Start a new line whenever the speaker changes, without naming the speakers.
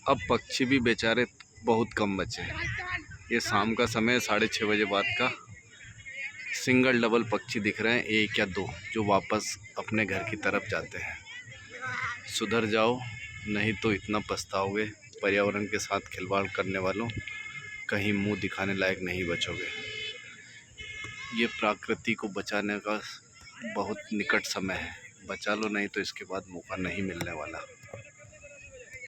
अब पक्षी भी बेचारे बहुत कम बचे हैं। ये शाम का समय 6:30 बजे बाद का सिंगल डबल पक्षी दिख रहे हैं, एक या दो, जो वापस अपने घर की तरफ जाते हैं। सुधर जाओ, नहीं तो इतना पछताओगे। पर्यावरण के साथ खिलवाड़ करने वालों, कहीं मुंह दिखाने लायक नहीं बचोगे। ये प्रकृति को बचाने का बहुत निकट समय है। बचा लो, नहीं तो इसके बाद मौका नहीं मिलने वाला।